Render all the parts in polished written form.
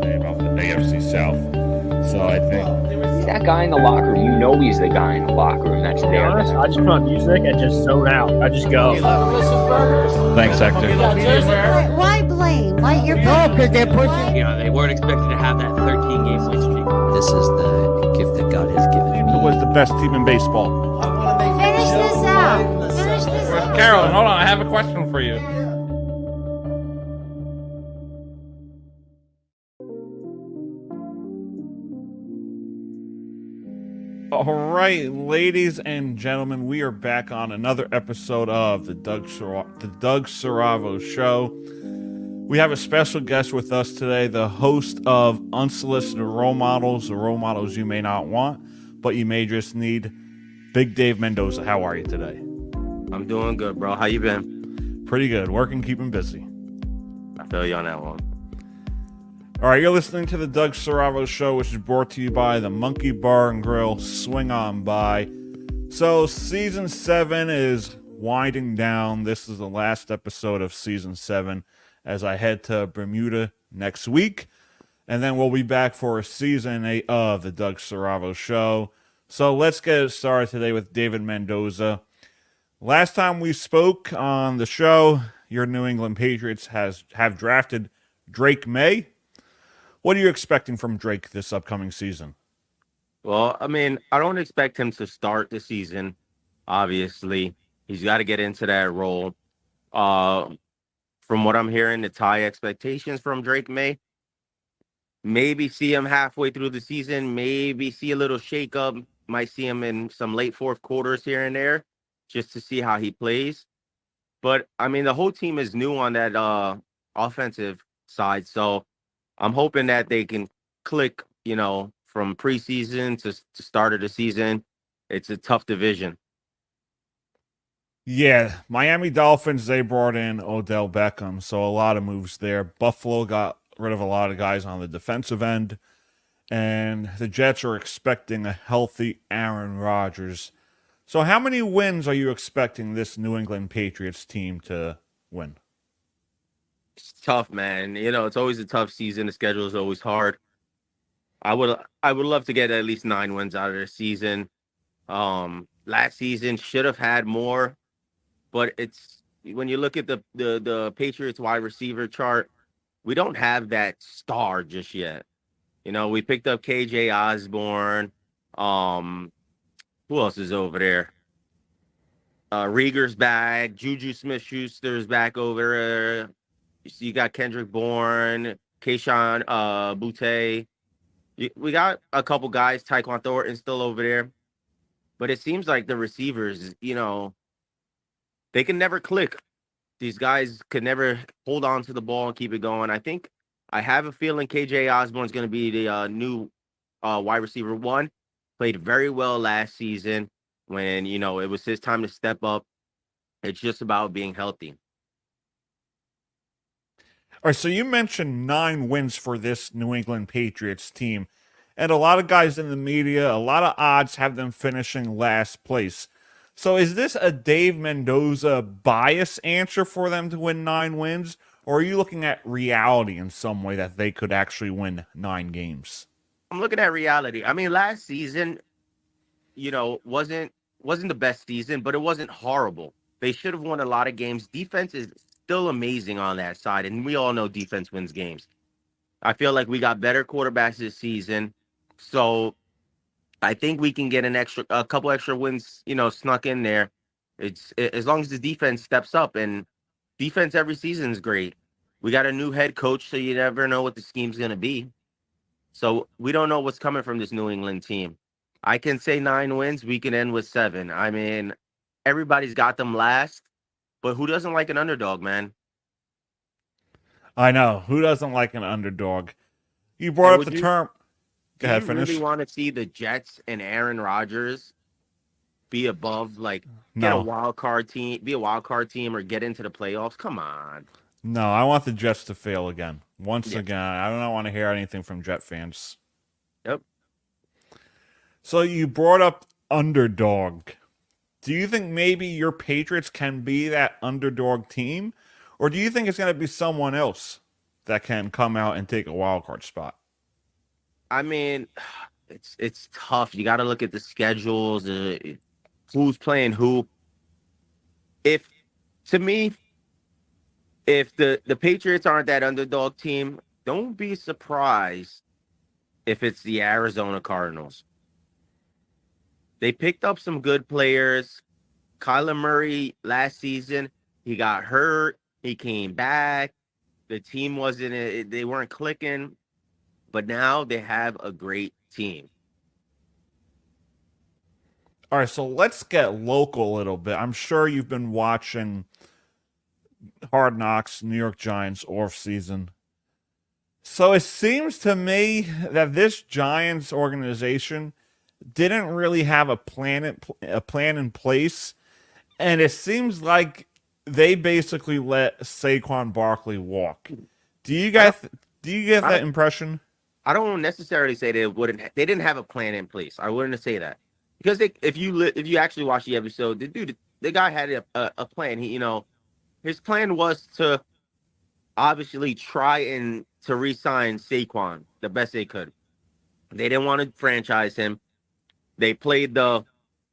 Say about the AFC South. So I think He's that guy in the locker room. You know he's the guy in the locker room that's To be there. honest, I just put on music and just zone out. I just go. thanks, Hector. Why blame? Why you're because they're pushing. You know, they weren't expected to have that 13-game win streak. This is the gift that God has given It me. was the best team in baseball. Finish this out. Finish this out. Carolyn, hold on. I have a question for you. All right, ladies and gentlemen, we are back on another episode of the Doug Saravo Show. We have a special guest with us today, the host of Unsolicited Role Models, the role models you may not want, but you may just need. Big Dave Mendoza, how are you today? I'm doing good, bro. How you been? Pretty good. Working, keeping busy. I feel you on that one. All right, you're listening to the Doug Saravo Show, which is brought to you by the Monkey Bar and Grill. Swing on by. So, Season 7 is winding down. This is the last episode of Season 7 as I head to Bermuda next week. And then we'll be back for Season 8 of the Doug Saravo Show. So, let's get it started today with David Mendoza. Last time we spoke on the show, your New England Patriots have drafted Drake May. What are you expecting from Drake this upcoming season? Well, I mean, I don't expect him to start the season. Obviously, he's got to get into that role. From what I'm hearing, it's high expectations from Drake May. Maybe see him halfway through the season. Maybe see a little shakeup. Might see him in some late fourth quarters here and there, just to see how he plays. But I mean, the whole team is new on that offensive side, so I'm hoping that they can click, you know, from preseason to start of the season. It's a tough division. Yeah, Miami Dolphins, they brought in Odell Beckham, so a lot of moves there. Buffalo got rid of a lot of guys on the defensive end, and the Jets are expecting a healthy Aaron Rodgers. So how many wins are you expecting this New England Patriots team to win? It's tough, man. You know, it's always a tough season. The schedule is always hard. I would love to get at least 9 wins out of the season. Last season should have had more, but it's when you look at the Patriots wide receiver chart, we don't have that star just yet. You know, we picked up KJ Osborne. Who else is over there? Rieger's back. Juju Smith-Schuster's back over there. You got Kendrick Bourne, Keyshawn Butte. We got a couple guys, Tyquan Thornton still over there. But it seems like the receivers, you know, they can never click. These guys could never hold on to the ball and keep it going. I have a feeling KJ Osborne's going to be the new wide receiver 1. Played very well last season when, you know, it was his time to step up. It's just about being healthy. All right, so you mentioned 9 wins for this New England Patriots team, and a lot of guys in the media, a lot of odds have them finishing last place. So is this a Dave Mendoza bias answer for them to win 9 wins, or are you looking at reality in some way that they could actually win 9 games? I'm looking at reality. I mean, last season, you know, wasn't the best season, but it wasn't horrible. They should have won a lot of games. Defense is still amazing on that side, and we all know defense wins games. I feel like we got better quarterbacks this season, so I think we can get a couple extra wins, you know, snuck in there. It's as long as the defense steps up, and defense every season is great. We got a new head coach, so you never know what the scheme's going to be. So we don't know what's coming from this New England team. I can say 9 wins. We can end with 7. I mean, everybody's got them last. But who doesn't like an underdog, man? I know. Who doesn't like an underdog? You brought up the term. Go ahead, finish. Do you really want to see the Jets and Aaron Rodgers be above, like, get a wild card team, be a wild card team, or get into the playoffs? Come on. No, I want the Jets to fail again. Once again, I don't want to hear anything from Jet fans. Yep. So you brought up underdog. Do you think maybe your Patriots can be that underdog team? Or do you think it's going to be someone else? that can come out and take a wild card spot? I mean, it's tough. You got to look at the schedules, who's playing who. If to me, if the Patriots aren't that underdog team, don't be surprised if it's the Arizona Cardinals. They picked up some good players. Kyler Murray last season, he got hurt. He came back. The team they weren't clicking, but now they have a great team. All right, so let's get local a little bit. I'm sure you've been watching Hard Knocks, New York Giants off season. So it seems to me that this Giants organization didn't really have a plan in place, and it seems like they basically let Saquon Barkley walk. Do you get that impression? I don't necessarily say they didn't have a plan in place. I wouldn't say that because if you actually watch the episode, the guy had a plan. His plan was to obviously try and to re-sign Saquon the best they could. They didn't want to franchise him. They played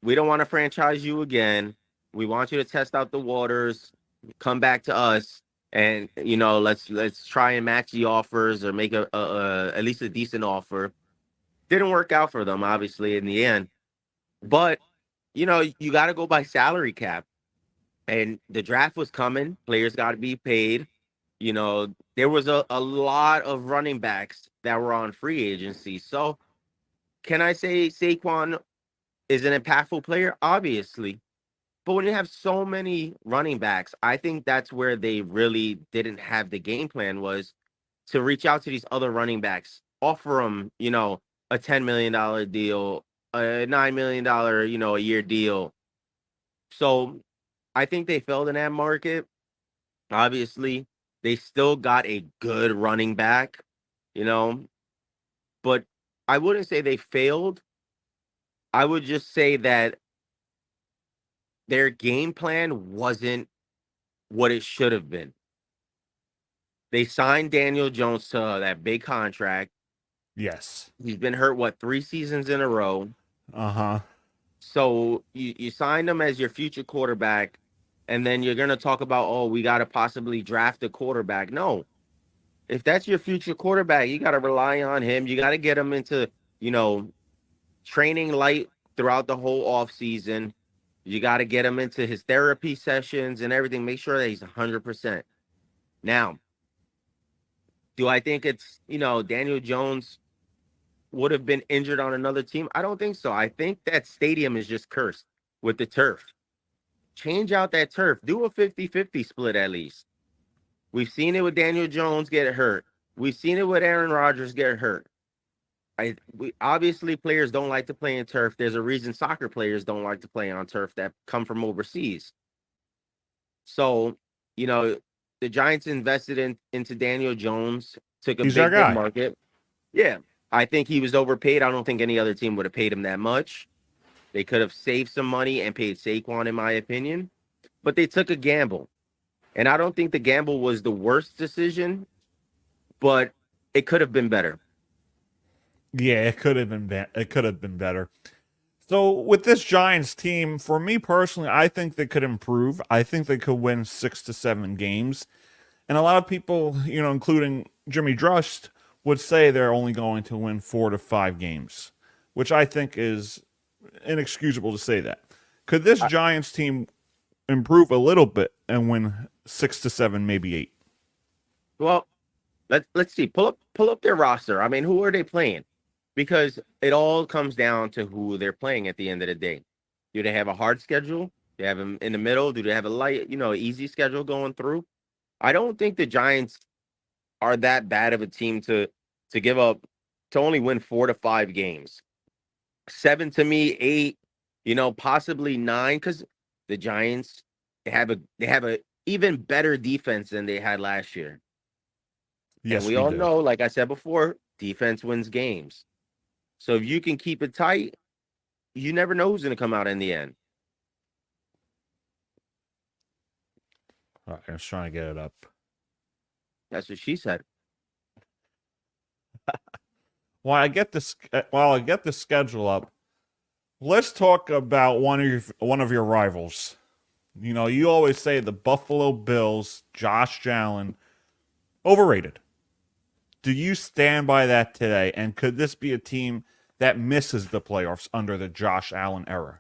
we don't want to franchise you again. We want you to test out the waters, come back to us, and let's try and match the offers or make at least a decent offer. Didn't work out for them, obviously, in the end. But you got to go by salary cap, and the draft was coming. Players got to be paid. There was a lot of running backs that were on free agency. So can I say Saquon is an impactful player? Obviously. But when you have so many running backs, I think that's where they really didn't have the game plan, was to reach out to these other running backs, offer them, a $10 million deal, a $9 million, a year deal. So I think they failed in that market. Obviously, they still got a good running back, but I wouldn't say they failed. I would just say that their game plan wasn't what it should have been. They signed Daniel Jones to that big contract. Yes. He's been hurt, 3 seasons in a row? Uh-huh. So you signed him as your future quarterback, and then you're going to talk about, oh, we got to possibly draft a quarterback. No. If that's your future quarterback, you got to rely on him. You got to get him into, training light throughout the whole offseason. You got to get him into his therapy sessions and everything. Make sure that he's 100%. Now, do I think it's, Daniel Jones would have been injured on another team? I don't think so. I think that stadium is just cursed with the turf. Change out that turf. Do a 50-50 split at least. We've seen it with Daniel Jones get hurt. We've seen it with Aaron Rodgers get hurt. Obviously, players don't like to play in turf. There's a reason soccer players don't like to play on turf that come from overseas. So, the Giants invested into Daniel Jones, took a He's our guy. market. Yeah, I think he was overpaid. I don't think any other team would have paid him that much. They could have saved some money and paid Saquon, in my opinion. But they took a gamble. And I don't think the gamble was the worst decision, but it could have been better. Yeah, it could have been it could have been better. So with this Giants team, for me personally, I think they could improve. I think they could win 6 to 7 games. And a lot of people, including Jimmy Drust, would say they're only going to win 4 to 5 games, which I think is inexcusable to say that. Could this Giants team improve a little bit and win 6 to 7, maybe 8? Well, let's see. Pull up their roster. I mean, who are they playing? Because it all comes down to who they're playing at the end of the day. Do they have a hard schedule? Do they have them in the middle? Do they have a light, easy schedule going through? I don't think the Giants are that bad of a team to give up, to only win 4 to 5 games. 7 to me, 8, possibly 9, because the Giants they have a even better defense than they had last year. Yes, and we all know, like I said before, defense wins games. So if you can keep it tight, you never know who's going to come out in the end. All right, I was trying to get it up. That's what she said. While I get the schedule up, let's talk about one of your rivals. You know, you always say the Buffalo Bills, Josh Allen, overrated. Do you stand by that today? And could this be a team that misses the playoffs under the Josh Allen era?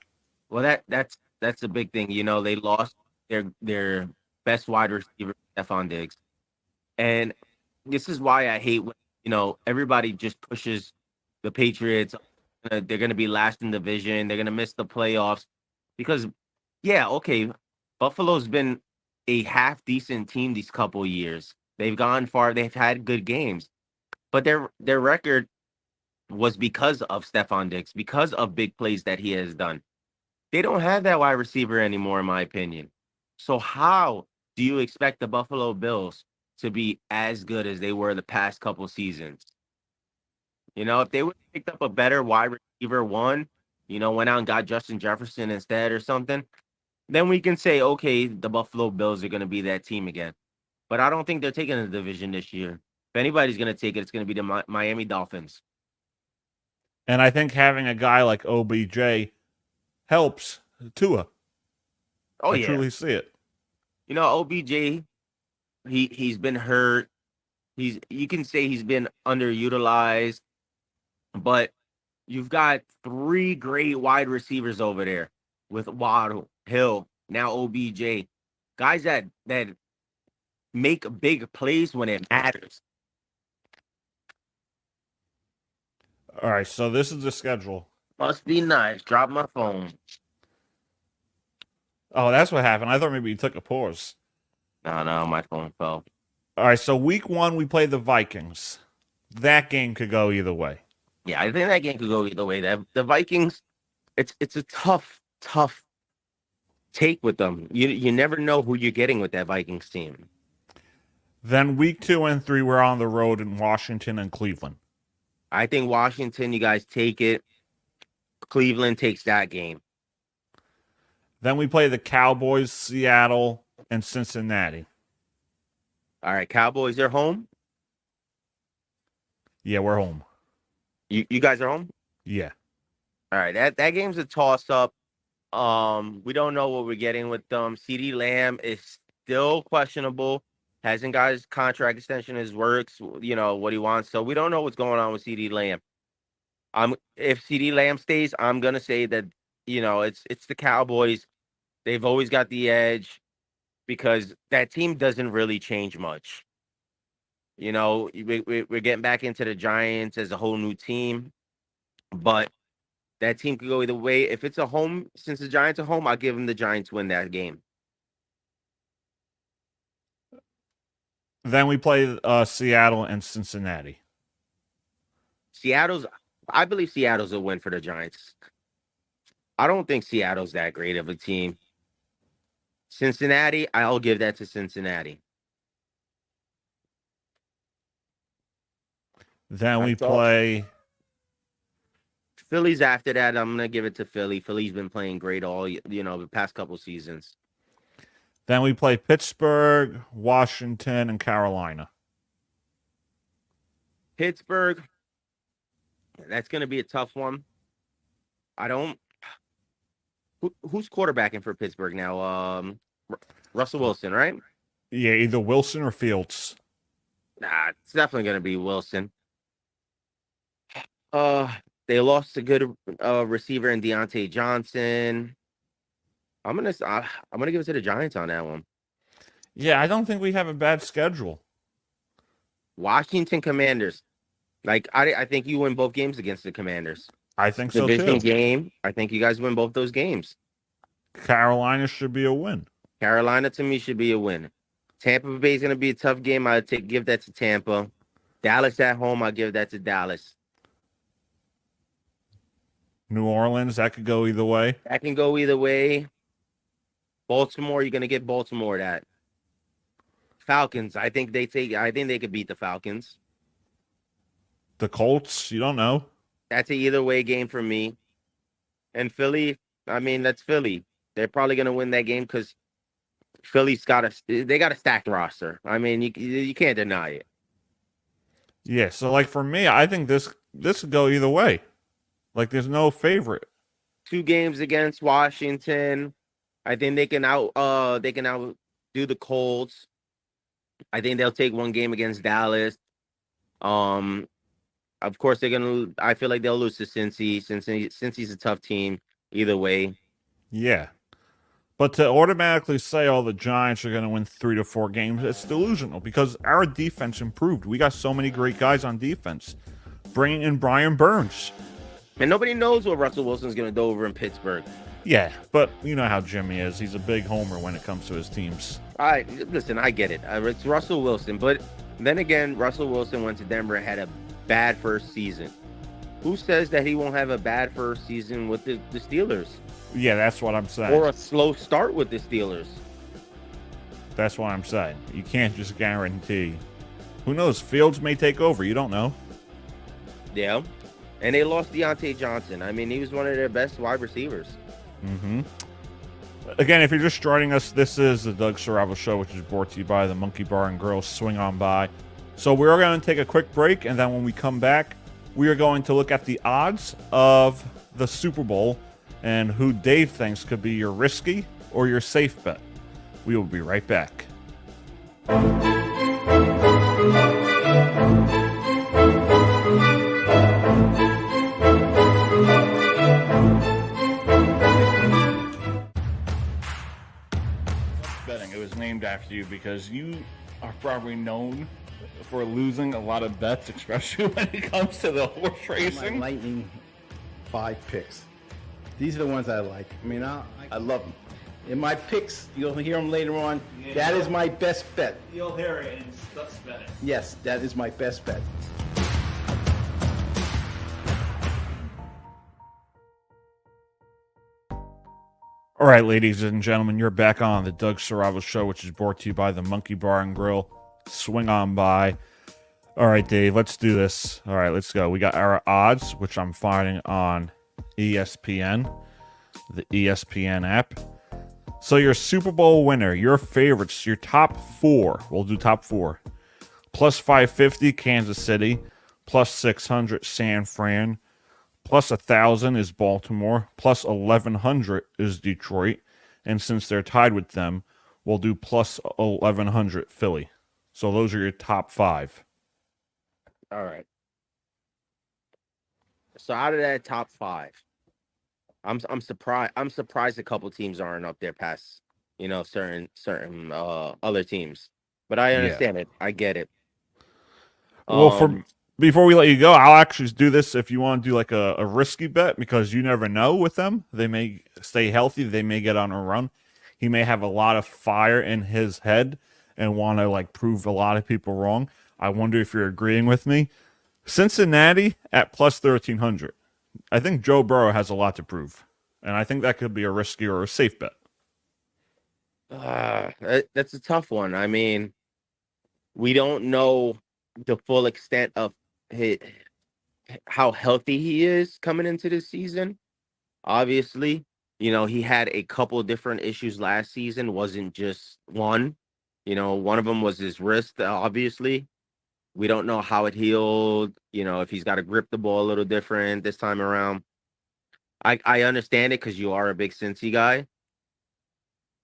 Well, that's a big thing. You know, they lost their best wide receiver, Stephon Diggs, and this is why I hate when everybody just pushes the Patriots. They're going to be last in division. They're going to miss the playoffs because, yeah, okay, Buffalo's been a half decent team these couple years. They've gone far. They've had good games, but their record was because of Stephon Diggs, because of big plays that he has done. They don't have that wide receiver anymore, in my opinion. So how do you expect the Buffalo Bills to be as good as they were the past couple seasons? You know, if they would have picked up a better wide receiver one, went out and got Justin Jefferson instead or something, then we can say, okay, the Buffalo Bills are going to be that team again. But I don't think they're taking the division this year. If anybody's going to take it, it's going to be the Miami Dolphins. And I think having a guy like OBJ helps Tua. Oh, I yeah. truly see it. You know, OBJ, he's been hurt. You can say he's been underutilized, but you've got three great wide receivers over there with Waddle, Hill, now OBJ, guys that make big plays when it matters. All right, so this is the schedule. Must be nice. Drop my phone. Oh, that's what happened. I thought maybe you took a pause. No, my phone fell. All right, so week 1 we play the Vikings. That game could go either way. Yeah, I think that game could go either way. The Vikings, it's a tough take with them. You never know who you're getting with that Vikings team. Then week 2 and 3 we're on the road in Washington and Cleveland. I think Washington, you guys take it. Cleveland takes that game. Then we play the Cowboys, Seattle, and Cincinnati. All right, Cowboys, they're home. Yeah, we're home. You guys are home? Yeah. All right, that game's a toss-up. We don't know what we're getting with them. CeeDee Lamb is still questionable. Hasn't got his contract extension, his works, what he wants. So we don't know what's going on with CeeDee Lamb. If CeeDee Lamb stays, I'm gonna say that it's the Cowboys. They've always got the edge because that team doesn't really change much. We're getting back into the Giants as a whole new team, but that team could go either way. If it's a home, since the Giants are home, I'll give them the Giants win that game. Then we play Seattle and Cincinnati. I believe Seattle's a win for the Giants. I don't think Seattle's that great of a team. Cincinnati, I'll give that to Cincinnati. Then we play Philly's after that. I'm gonna give it to Philly. Philly's been playing great all the past couple seasons. Then we play Pittsburgh, Washington, and Carolina. Pittsburgh, that's gonna be a tough one. Who's quarterbacking for Pittsburgh now? Russell Wilson, right? Yeah, either Wilson or Fields. Nah, it's definitely gonna be Wilson. They lost a good receiver in Deontay Johnson. I'm gonna give it to the Giants on that one. Yeah, I don't think we have a bad schedule. Washington Commanders. I think you win both games against the Commanders. I think so Division too. game. I think you guys win both those games. Carolina should be a win. Carolina to me should be a win. Tampa Bay is gonna be a tough game. Give that to Tampa. Dallas at home. I'll give that to Dallas. New Orleans, that could go either way. That can go either way. Baltimore, you're gonna get Baltimore that. Falcons, I think they could beat the Falcons. The Colts, you don't know. That's an either way game for me. And Philly, that's Philly. They're probably gonna win that game because Philly's got a stacked roster. You can't deny it. Yeah, so like for me, I think this could go either way. Like there's no favorite. 2 games against Washington. I think they can out do the Colts. I think they'll take 1 game against Dallas. Um, of course they're gonna. I feel like they'll lose to Cincy. Cincy's a tough team either way. Yeah. But to automatically say, oh, the Giants are going to win 3 to 4 games, it's delusional because our defense improved. We got so many great guys on defense. Bringing in Brian Burns. And nobody knows what Russell Wilson's gonna do over in Pittsburgh. Yeah, but you know how Jimmy is. He's a big homer when it comes to his teams. Listen, I get it. It's Russell Wilson, but then again, Russell Wilson went to Denver and had a bad first season. Who says that he won't have a bad first season with the Steelers? Yeah, that's what I'm saying. Or a slow start with the Steelers? That's what I'm saying. You can't just guarantee. Who knows? Fields may take over. You don't know. Yeah. And they lost Deontay Johnson. I mean, he was one of their best wide receivers. Mm-hmm. Again, if you're just joining us, this is the Doug Saravo Show, which is brought to you by the Monkey Bar and Grill. Swing on by. So we're going to take a quick break, and then when we come back, we are going to look at the odds of the Super Bowl and who Dave thinks could be your risky or your safe bet. We will be right back. Betting. It was named after you because you are probably known for losing a lot of bets, especially when it comes to the horse My racing. lightning 5 picks. These are the ones I like. I mean, I love them. In my picks, you'll hear them later on. That is my best bet. You'll hear it and stuff's betting. Yes, that is my best bet. All right, ladies and gentlemen, you're back on the Doug Saravo Show, which is brought to you by the Monkey Bar and Grill. Swing on by. All right, Dave, let's do this. All right, let's go. We got our odds, which I'm finding on ESPN, the ESPN app. So your Super Bowl winner, your favorites, your top 4. We'll do top 4. Plus 550, Kansas City. Plus 600, San Fran. Plus 1,000 is Baltimore. Plus 1,100 is Detroit. And since they're tied with them, we'll do plus 1,100 Philly. So those are your top 5. All right. So out of that top 5, I'm surprised. I'm surprised a couple teams aren't up there past, certain other teams. But I understand it. I get it. Well, before we let you go, I'll actually do this if you want to do like a risky bet because you never know with them. They may stay healthy. They may get on a run. He may have a lot of fire in his head and want to like prove a lot of people wrong. I wonder if you're agreeing with me. Cincinnati at plus 1,300. I think Joe Burrow has a lot to prove. And I think that could be a risky or a safe bet. That's a tough one. I mean, we don't know the full extent of how healthy he is coming into this season. Obviously, he had a couple of different issues last season. Wasn't just one. One of them was his wrist, obviously. We don't know how it healed, if he's got to grip the ball a little different this time around. I understand it because you are a big Cincy guy.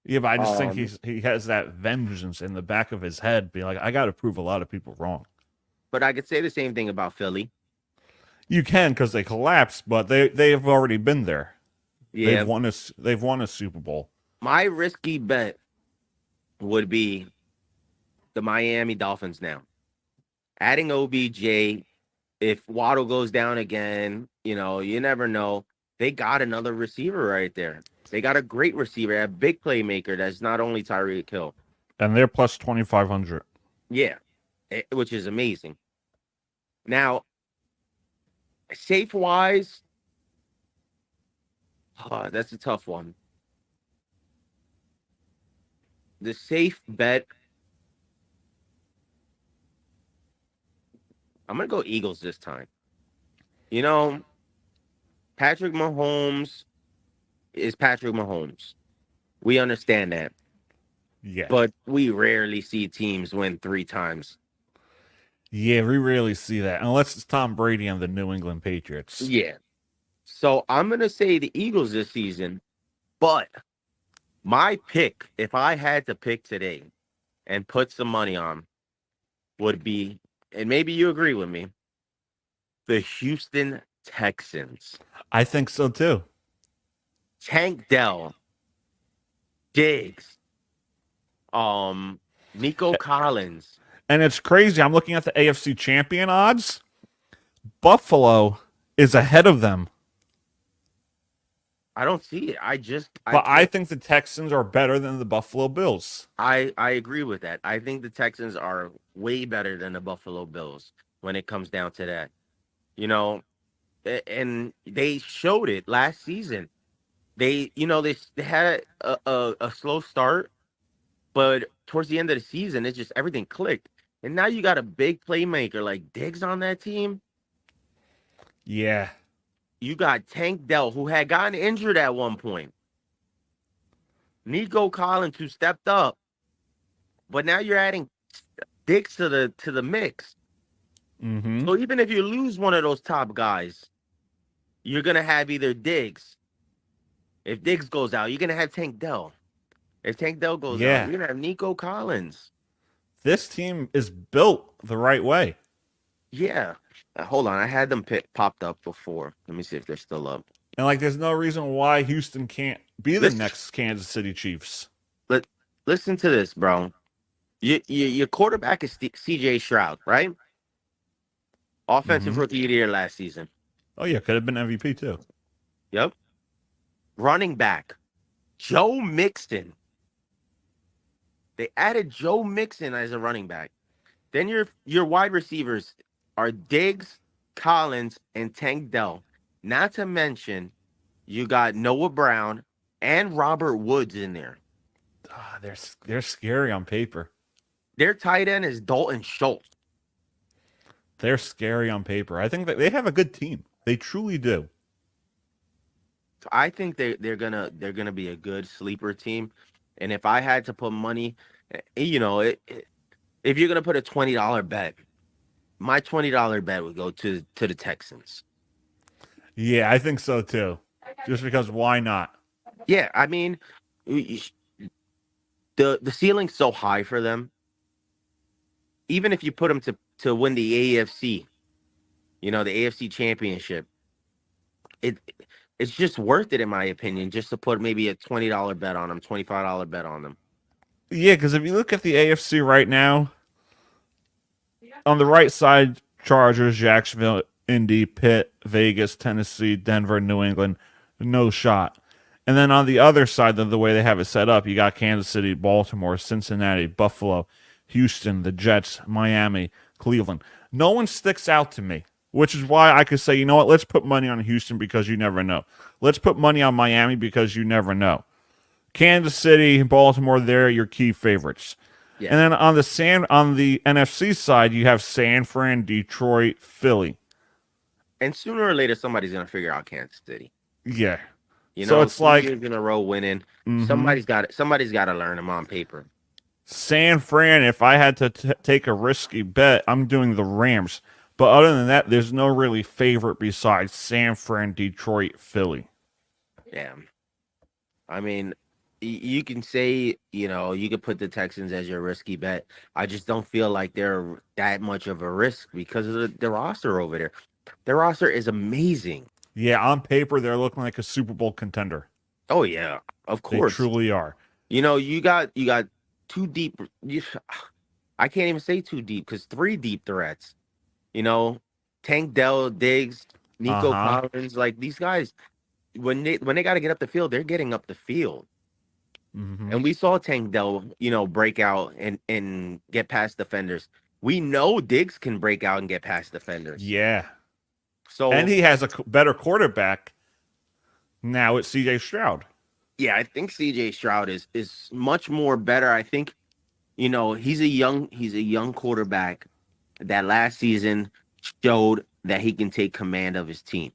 Yeah, but I just think he has that vengeance in the back of his head, being like, I got to prove a lot of people wrong. But I could say the same thing about Philly. You can because they collapsed, but they've already been there. Yeah, they've won a Super Bowl. My risky bet would be the Miami Dolphins now. Adding OBJ, if Waddle goes down again, you never know. They got another receiver right there. They got a great receiver, a big playmaker that's not only Tyreek Hill. And they're plus 2,500. Yeah, which is amazing. Now, safe-wise, that's a tough one. The safe bet, I'm going to go Eagles this time. Patrick Mahomes is Patrick Mahomes. We understand that. Yeah. But we rarely see teams win 3 times. Yeah, we rarely see that unless it's Tom Brady and the New England Patriots. Yeah. So I'm gonna say the Eagles this season, but my pick, if I had to pick today and put some money on, would be, and maybe you agree with me, the Houston Texans. I think so too. Tank Dell, Diggs, Nico Collins. And it's crazy. I'm looking at the AFC champion odds. Buffalo is ahead of them. I don't see it. But I think the Texans are better than the Buffalo Bills. I agree with that. I think the Texans are way better than the Buffalo Bills when it comes down to that. You know, and they showed it last season. They had a slow start, but towards the end of the season, it just everything clicked. And now you got a big playmaker like Diggs on that team. Yeah. You got Tank Dell, who had gotten injured at one point. Nico Collins, who stepped up. But now you're adding Diggs to the mix. Mm-hmm. So even if you lose one of those top guys, you're gonna have either Diggs. If Diggs goes out, you're gonna have Tank Dell. If Tank Dell goes out, you're gonna have Nico Collins. This team is built the right way. Yeah. Hold on, I had them popped up before. Let me see if they're still up. And there's no reason why Houston can't be the next Kansas City Chiefs. Listen to this, bro. Your quarterback is C.J. Stroud, right? Offensive Rookie of the Year last season. Oh yeah, could have been MVP too. Yep. Running back, Joe Mixon. They added Joe Mixon as a running back. Then your wide receivers are Diggs, Collins, and Tank Dell. Not to mention, you got Noah Brown and Robert Woods in there. They're scary on paper. Their tight end is Dalton Schultz. They're scary on paper. I think that they have a good team. They truly do. I think they're gonna be a good sleeper team. And if I had to put money, if you're gonna put a $20 bet, my $20 bet would go to the Texans. Yeah, I think so too. Just because why not? Yeah, I mean, the ceiling's so high for them. Even if you put them to win the AFC, the AFC championship, it's just worth it in my opinion, just to put maybe a $20 bet on them, $25 bet on them. Yeah, because if you look at the AFC right now, on the right side, Chargers, Jacksonville, Indy, Pitt, Vegas, Tennessee, Denver, New England, no shot. And then on the other side, the way they have it set up, you got Kansas City, Baltimore, Cincinnati, Buffalo, Houston, the Jets, Miami, Cleveland. No one sticks out to me, which is why I could say, you know what, let's put money on Houston because you never know. Let's put money on Miami because you never know. Kansas City, Baltimore, they're your key favorites. Yeah. And then on the NFC side, you have San Fran, Detroit, Philly. And sooner or later, somebody's going to figure out Kansas City. Yeah. So it's 2 years in a row winning. Mm-hmm. Somebody's got to learn them on paper. San Fran, if I had to take a risky bet, I'm doing the Rams. But other than that, there's no really favorite besides San Fran, Detroit, Philly. Yeah. I mean, you can say, you could put the Texans as your risky bet. I just don't feel like they're that much of a risk because of the roster over there. Their roster is amazing. Yeah, on paper, they're looking like a Super Bowl contender. Oh, yeah, of course. They truly are. You got two deep. I can't even say two deep because 3 deep threats. Tank Dell, Diggs, Nico Collins, like these guys, when they got to get up the field, they're getting up the field. Mm-hmm. And we saw Tank Dell, break out and get past defenders. We know Diggs can break out and get past defenders. Yeah. So and he has a better quarterback now. It's C.J. Stroud. Yeah, I think C.J. Stroud is much more better. I think, he's a young quarterback that last season showed that he can take command of his team.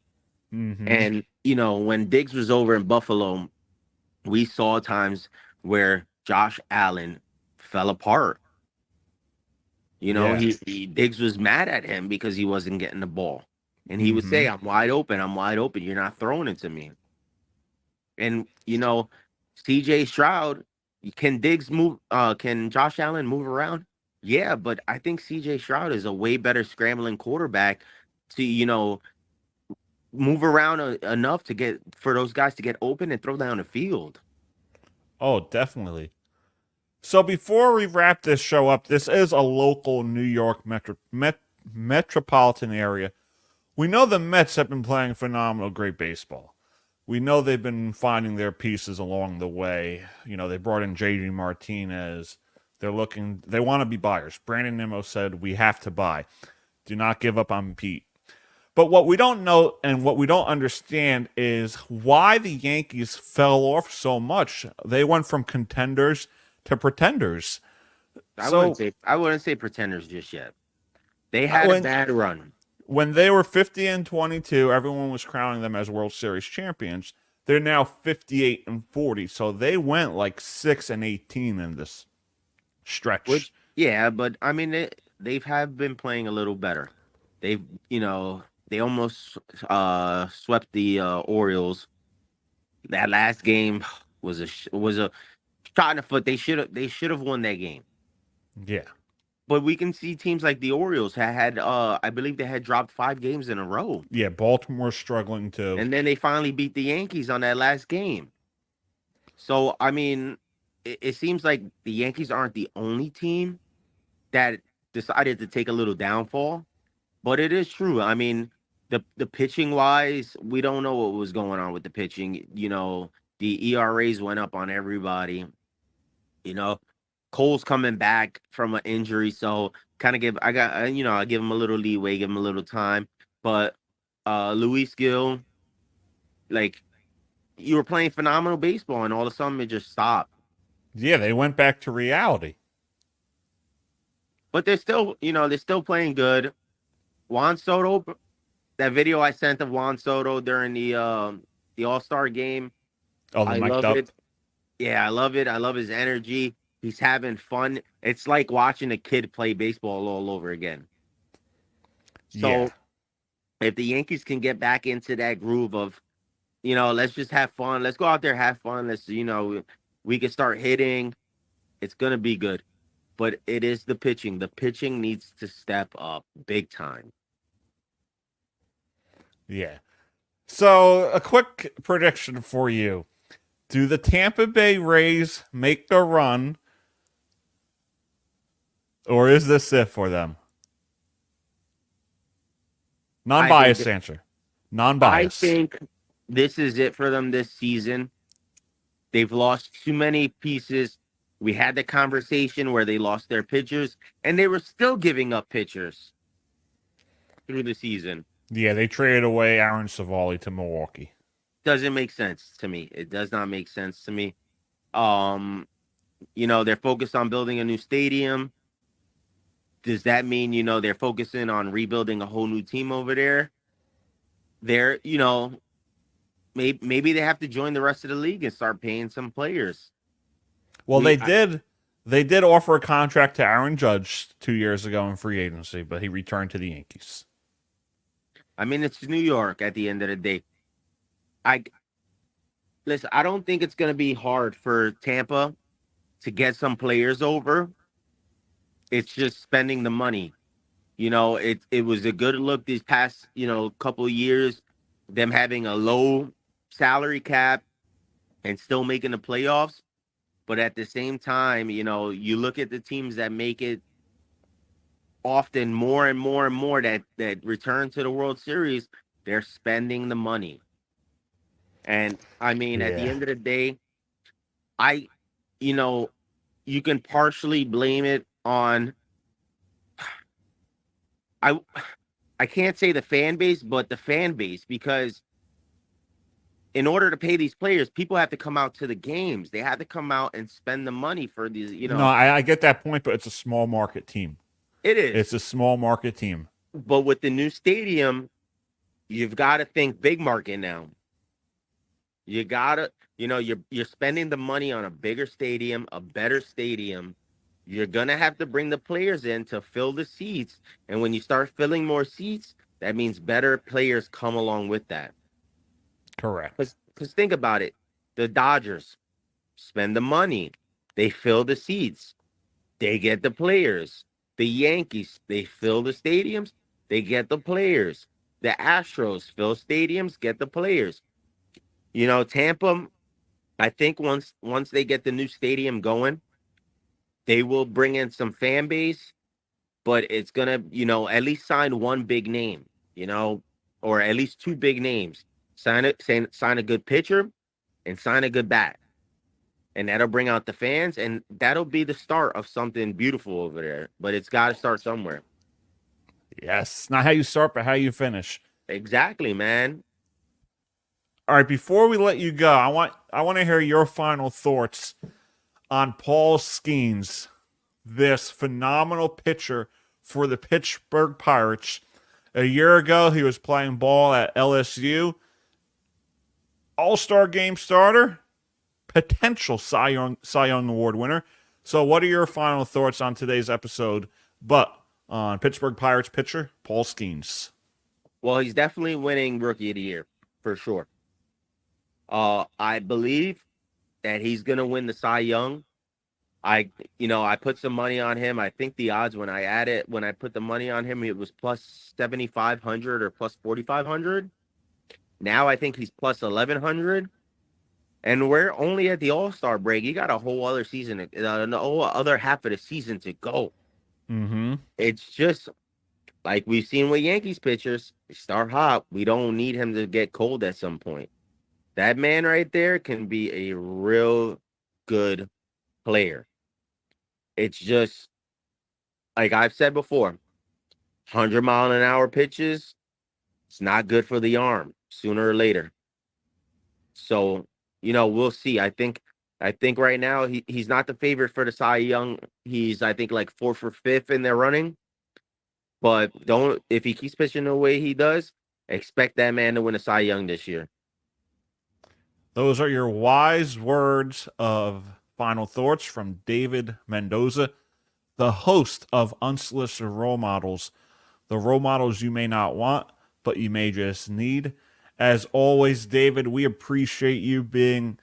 Mm-hmm. And, when Diggs was over in Buffalo, we saw times where Josh Allen fell apart. You know, Yeah. Diggs was mad at him because he wasn't getting the ball. And he would say, Mhm. I'm wide open. I'm wide open. You're not throwing it to me. And, CJ Stroud, can Josh Allen move around? Yeah, but I think CJ Stroud is a way better scrambling quarterback to, move around enough for those guys to get open and throw down the field. Oh, definitely. So before we wrap this show up, this is a local New York metropolitan area. We know the Mets have been playing phenomenal, great baseball. We know they've been finding their pieces along the way. They brought in JD Martinez. They want to be buyers. Brandon Nimmo said, we have to buy. Do not give up on Pete. But what we don't know and what we don't understand is why the Yankees fell off so much. They went from contenders to pretenders. I wouldn't say pretenders just yet. They had a when bad run. when they were 50-22, everyone was crowning them as World Series champions. They're now 58-40, so they went like 6-18 in this stretch. Yeah, but I mean they've have been playing a little better. They've they almost swept the Orioles. That last game was a shot in the foot. They should have won that game. Yeah. But we can see teams like the Orioles had I believe they had dropped 5 games in a row. Yeah, Baltimore's struggling too. And then they finally beat the Yankees on that last game. So, I mean, it seems like the Yankees aren't the only team that decided to take a little downfall, but it is true. I mean, the pitching wise, we don't know what was going on with the pitching. The ERAs went up on everybody. Cole's coming back from an injury, so kind of I give him a little leeway, give him a little time. But Luis Gill, like, you were playing phenomenal baseball, and all of a sudden it just stopped. Yeah, they went back to reality. But they're still playing good. Juan Soto, that video I sent of Juan Soto during the All-Star game, Oh, they I mic'd love up? it. Yeah, I love it. I love his energy. He's having fun. It's like watching a kid play baseball all over again. So Yeah. if the Yankees can get back into that groove of, let's just have fun. Let's go out there, have fun. We can start hitting. It's going to be good. But it is the pitching. The pitching needs to step up big time. Yeah. So, a quick prediction for you. Do the Tampa Bay Rays make a run, or is this it for them? Non-biased answer. I Non-biased. think this is it for them this season. They've lost too many pieces. We had the conversation where they lost their pitchers, and they were still giving up pitchers through the season. Yeah, they traded away Aaron Savali to Milwaukee. Doesn't make sense to me. It does not make sense to me. They're focused on building a new stadium. Does that mean, they're focusing on rebuilding a whole new team over there? Maybe they have to join the rest of the league and start paying some players. Well, they did offer a contract to Aaron Judge 2 years ago in free agency, but he returned to the Yankees. I mean, it's New York at the end of the day. I don't think it's going to be hard for Tampa to get some players over. It's just spending the money. It was a good look these past, couple of years, them having a low salary cap and still making the playoffs. But at the same time, you look at the teams that make it often more and more and more that return to the World Series, they're spending the money. And I mean, at the end of the day, you can partially blame it on, I can't say the fan base, but the fan base, because in order to pay these players, people have to come out to the games. They have to come out and spend the money for these, No, I get that point, but it's a small market team. It is. It's a small market team. But with the new stadium, you've got to think big market now. You got to, you're spending the money on a bigger stadium, a better stadium. you're going to have to bring the players in to fill the seats. And when you start filling more seats, that means better players come along with that. Correct. Because think about it. The Dodgers spend the money. They fill the seats. They get the players. The Yankees, they fill the stadiums. They get the players. The Astros fill stadiums, get the players. You know, Tampa, I think once they get the new stadium going, they will bring in some fan base, but it's going to, you know, at least sign one big name, you know, or at least two big names. Sign a good pitcher and sign a good bat. And that'll bring out the fans, and that'll be the start of something beautiful over there. But it's got to start somewhere. Yes. Not how you start, but how you finish. Exactly, man. All right, before we let you go, I want to hear your final thoughts on Paul Skeens, this phenomenal pitcher for the Pittsburgh Pirates. A year ago, he was playing ball at LSU. All-Star game starter, potential Cy Young Award winner. So what are your final thoughts on today's episode, but on Pittsburgh Pirates pitcher Paul Skeens? Well, he's definitely winning Rookie of the Year, for sure. I believe that he's going to win the Cy Young. I put some money on him. I think the odds when I put the money on him, it was plus 7,500 or plus 4,500. Now I think he's plus 1,100. And we're only at the All-Star break. You got a whole other season, the whole other half of the season to go. Mm-hmm. It's just like we've seen with Yankees pitchers. They start hot. We don't need him to get cold at some point. That man right there can be a real good player. It's just, like I've said before, 100-mile-an-hour pitches, it's not good for the arm sooner or later. So, you know, we'll see. I think right now he's not the favorite for the Cy Young. He's, I think, like 4th or 5th in their running. But if he keeps pitching the way he does, expect that man to win a Cy Young this year. Those are your wise words of final thoughts from David Mendoza, the host of Unsolicited Role Models, the role models you may not want, but you may just need. As always, David, we appreciate you being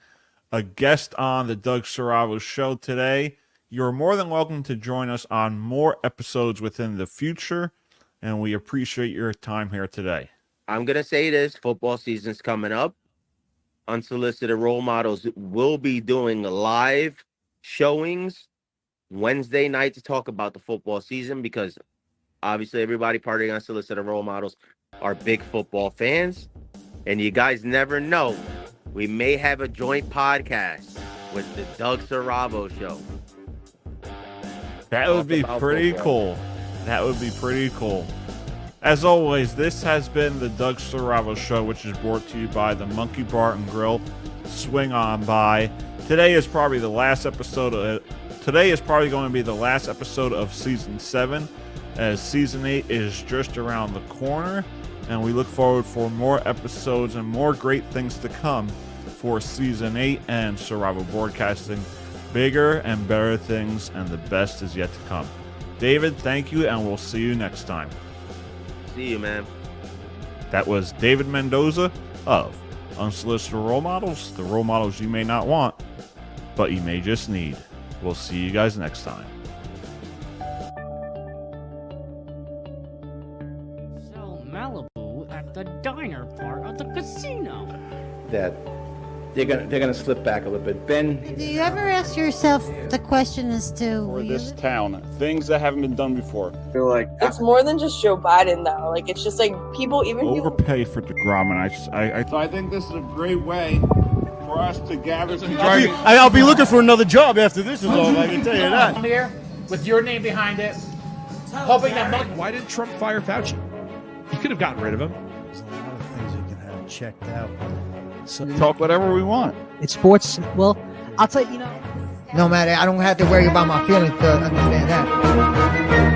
a guest on the Doug Saravo Show today. You're more than welcome to join us on more episodes within the future, and we appreciate your time here today. I'm going to say this. Football season's coming up. Unsolicited Role Models will be doing live showings Wednesday night to talk about the football season, because obviously everybody part of the Unsolicited Role Models are big football fans. And you guys never know. We may have a joint podcast with the Doug Saravo Show. That would be pretty cool. That would be pretty cool. As always, this has been the Doug Saravo Show, which is brought to you by the Monkey Bar and Grill. Swing on by. Today is probably going to be the last episode of Season 7, as Season 8 is just around the corner. And we look forward for more episodes and more great things to come for Season 8 and Saravo Broadcasting. Bigger and better things, and the best is yet to come. David, thank you, and we'll see you next time. See you, man. That was David Mendoza of Unsolicited Role Models, the role models you may not want, but you may just need. We'll see you guys next time. So Malibu at the diner part of the casino. That they're gonna slip back a little bit. Ben, Do you ever ask yourself the question as to For this town, things that haven't been done before. Feel like it's more than just Joe Biden, though. Like, it's just like people. Overpaid for DeGrom, and I think this is a great way for us to gather. I'll be looking for another job after this is over. I can tell you that. Here, with your name behind it, hoping that. Why did Trump fire Fauci? He could have gotten rid of him. There's a lot of things you can have checked out. So talk whatever we want. It's sports. Well, I'll tell you, no matter, I don't have to worry about my feelings to understand that.